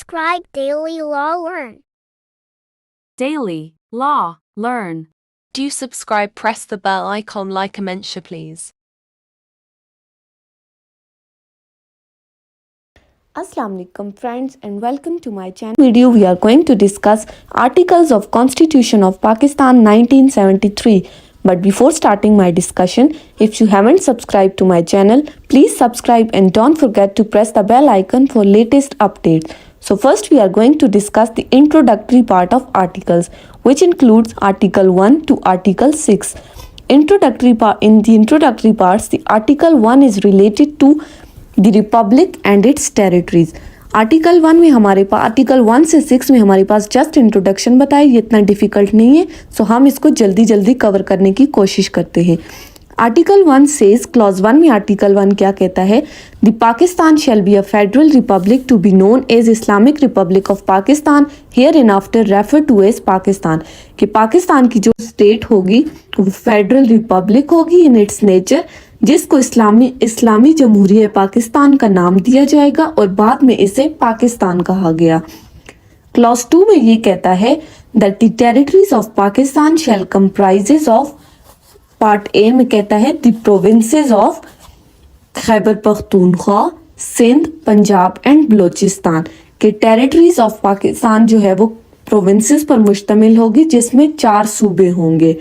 subscribe Daily Law Learn. Daily Law Learn. Do you subscribe? Press the bell icon like a mention, please. Assalamu alaikum friends and welcome to my channel. Video we are going to discuss articles of Constitution of Pakistan 1973. But before starting my discussion, if you haven't subscribed to my channel, please subscribe and don't forget to press the bell icon for latest updates. So first we are going to discuss the introductory part of articles, which includes Article 1 to Article 6. In the introductory parts, the Article 1 is related to the Republic and its territories. Article 1 में हमारे पास article 1 से 6 में हमारे पास just introduction बताया, ये इतना difficult नहीं है, सो हम इसको जल्दी कवर करने की कोशिश करते हैं. आर्टिकल 1 सेज, क्लॉज 1 में आर्टिकल 1 क्या कहता है? The Pakistan shall be a federal republic to be known as Islamic Republic of Pakistan hereinafter refer to as Pakistan. कि पाकिस्तान की जो स्टेट होगी वो फेडरल रिपब्लिक होगी इन इट्स नेचर, जिसको इस्लामी जमहूरिया पाकिस्तान का नाम दिया जाएगा और बाद में इसे पाकिस्तान कहा गया. क्लॉज 2 में ये कहता है that the territories of Pakistan shall comprises of, part A में कहता है the provinces of Khyber Pakhtunkhwa, Sindh, Punjab and Balochistan. के टेरिटरीज ऑफ पाकिस्तान जो है वो प्रोविंसेस पर मुश्तमिल होगी, जिसमें 4 सूबे होंगे.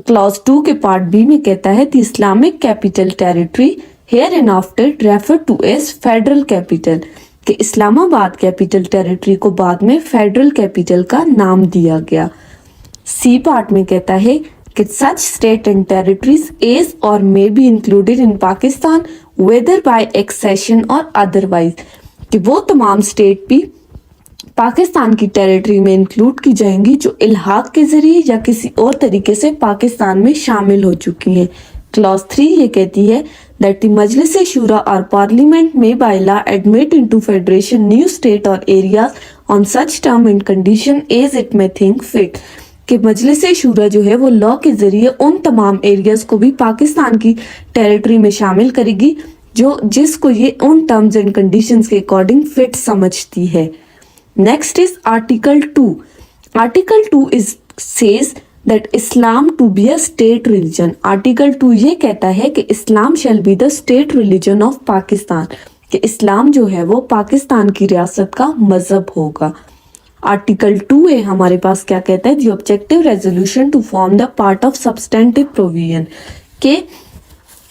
क्लॉज 2 के पार्ट बी में कहता है the Islamic capital territory hereinafter refer to as federal capital. कि इस्लामाबाद कैपिटल टेरिटरी को बाद में फेडरल कैपिटल का नाम दिया गया. सी पार्ट में कहता है कि such state and territories is or may be included in Pakistan whether by accession or otherwise. कि वो तमाम स्टेट भी पाकिस्तान की टेरिटरी में इंक्लूड की जाएंगी जो इल्हाक के जरिए या किसी और तरीके से पाकिस्तान में शामिल हो चुकी हैं. क्लॉज 3 ये कहती है दैट द मजलिस शूरा और पार्लियामेंट में by law admit into federation new state or areas on such term and condition as it may think fit. कि मजलिस शूरा जो है वो लॉ के जरिए उन तमाम एरियाज को भी पाकिस्तान की टेरिटरी में शामिल करेगी जिसको ये उन टर्म्स एंड कंडीशंस के अकॉर्डिंग फिट समझती है. Next is Article 2. Article 2 says that Islam to be a state religion. Article 2 ये कहता है कि इस्लाम shall be the state religion of Pakistan. कि इस्लाम जो है वो पाकिस्तान की रियासत का मजहब होगा. Article 2A हमारे पास क्या कहता है? The objective resolution to form the part of substantive provision. के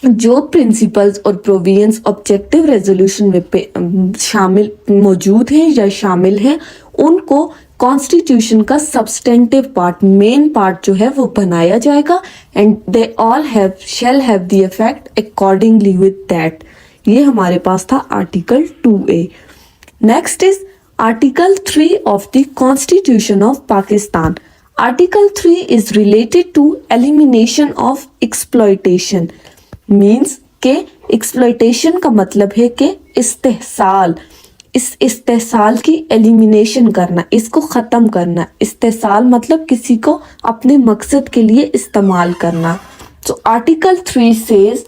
जो प्रिंसिपल्स और प्रोविजंस ऑब्जेक्टिव रेजोल्यूशन में शामिल मौजूद हैं या शामिल हैं, उनको कॉन्स्टिट्यूशन का सब्सटेंटिव पार्ट, मेन पार्ट जो है वो बनाया जाएगा. And they all shall have the effect accordingly with that. ये हमारे पास था article 2A. Next is article 3 of the constitution of Pakistan. Article 3 is related to elimination of exploitation. Means के एक्सप्लॉयटेशन का मतलब है कि इस्तेहसाल, इस इस्तेहसाल की एलिमिनेशन करना, इसको ख़त्म करना. इस्तेहसाल मतलब किसी को अपने मकसद के लिए इस्तेमाल करना. So article 3 says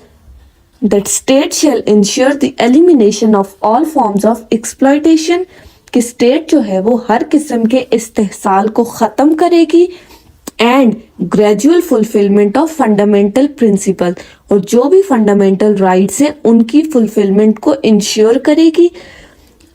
that state shall ensure the elimination of all forms of exploitation. कि स्टेट जो है वो हर किस्म के इस्तेहसाल को ख़त्म करेगी and gradual fulfilment of fundamental principle, और जो भी फंडामेंटल राइट्स हैं उनकी फुलफिलमेंट को इंश्योर करेगी.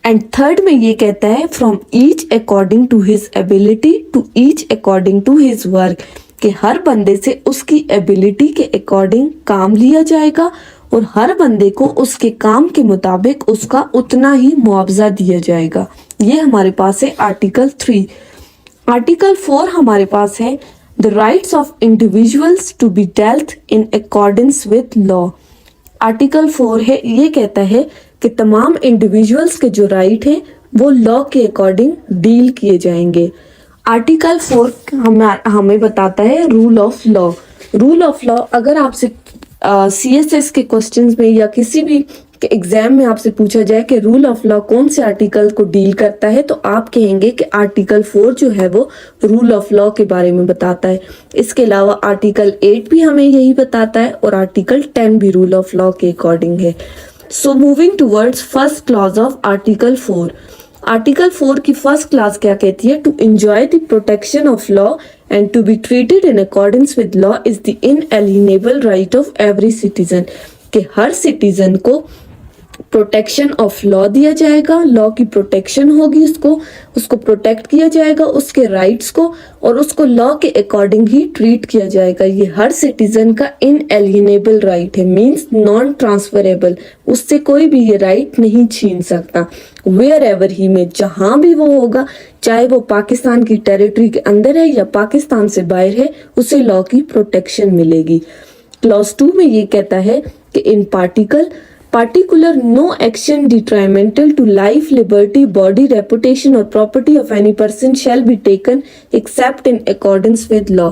एंड थर्ड में ये कहता है from each according to his ability to each according to his work. कि हर बंदे से उसकी एबिलिटी के अकॉर्डिंग काम लिया जाएगा और हर बंदे को उसके काम के मुताबिक उसका उतना ही मुआवजा दिया जाएगा. ये हमारे पास है आर्टिकल 3. आर्टिकल 4 हमारे पास है the rights of individuals to be dealt in accordance with law. Article 4 है, ये कहता है कि तमाम इंडिविजुअल्स के जो राइट हैं वो लॉ के अकॉर्डिंग डील किए जाएंगे. आर्टिकल 4 हमें बताता है rule of law. Rule of law अगर आपसे CSS के क्वेश्चंस में या किसी भी कि एग्जाम में आपसे पूछा जाए कि रूल ऑफ लॉ कौन से आर्टिकल को डील करता है, तो आप कहेंगे कि आर्टिकल 4 जो है वो रूल ऑफ लॉ के बारे में बताता है. इसके अलावा आर्टिकल 8 भी हमें यही बताता है और आर्टिकल 10 भी रूल ऑफ लॉ के अकॉर्डिंग है. So moving towards first clause of article 4. Article 4 की फर्स्ट क्लास क्या कहती है? To enjoy the protection of law and to be treated in accordance with law is the inalienable right of every citizen. कि हर citizen को protection of law दिया जाएगा, law की प्रोटेक्शन होगी, उसको प्रोटेक्ट किया जाएगा, उसके राइट्स को, और उसको लॉ के अकॉर्डिंग ही ट्रीट किया जाएगा। ये हर सिटीजन का इनएलिनेबल राइट है, मींस नॉन ट्रांसफरेबल। उससे कोई भी ये राइट नहीं छीन सकता। वेयर एवर ही में, जहां भी वो होगा, चाहे वो पाकिस्तान की टेरिटरी के अंदर है या पाकिस्तान से बाहर है, उसे लॉ की प्रोटेक्शन मिलेगी। क्लॉज 2 में ये कहता है कि इन particular no action detrimental to life, liberty, body, reputation or property of any person shall be taken except in accordance with law।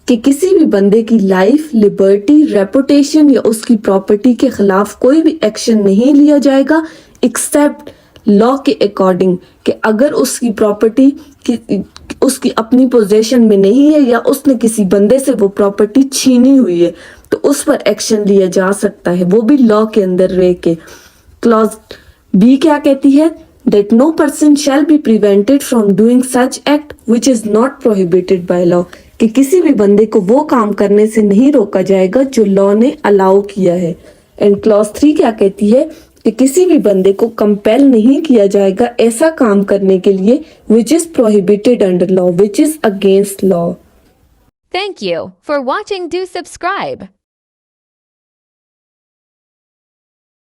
कि किसी भी बंदे की लाइफ, लिबर्टी, रेपुटेशन या उसकी प्रॉपर्टी के खिलाफ कोई भी एक्शन नहीं लिया जाएगा एक्सेप्ट लॉ के अकॉर्डिंग। कि अगर उसकी प्रॉपर्टी उसकी अपनी पोजेशन में नहीं है या उसने किसी बंदे से वो प्रॉपर्टी छीनी हुई है तो उस पर एक्शन लिया जा सकता है, वो भी लॉ के अंदर रह के। क्लॉज बी क्या कहती है? that no person shall be prevented from doing such act which is not prohibited by law। कि किसी भी बंदे को वो काम करने से नहीं रोका जाएगा जो लॉ ने अलाउ किया है। एंड क्लॉज 3 क्या कहती है? कि किसी भी बंदे को कंपेल नहीं किया जाएगा ऐसा काम करने के लिए which is prohibited under law, which is against law। Thank you for watching. Do subscribe.